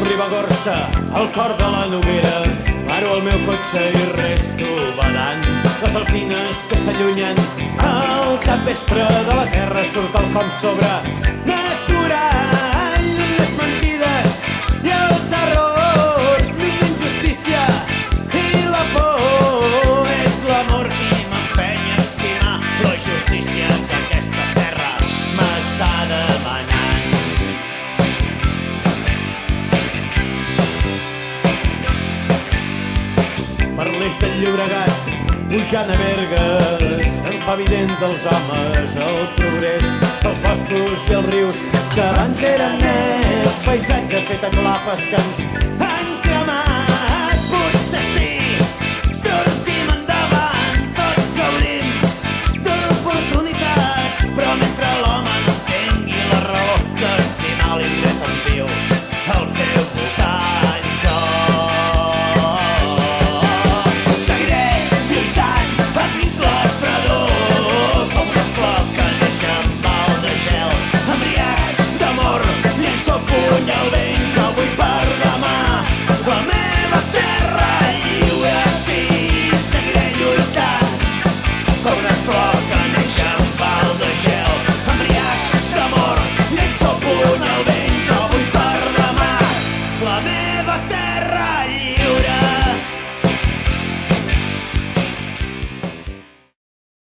al Ribagorça, al cor de la Noguera, paro el meu cotxe i resto badant les alzines que s'allunyen. Al capvespre de la terra surt el com sobre, naturant les mentides i els errors, l'injustícia i la por. És l'amor qui m'empeny a estimar la justícia que aquesta terra m'està demanant. Per l'eix del Llobregat, pujant a Bergues, em fa evident dels homes el progrés dels boscos i els rius que abans eren nets, paisatge fet a clapes que ens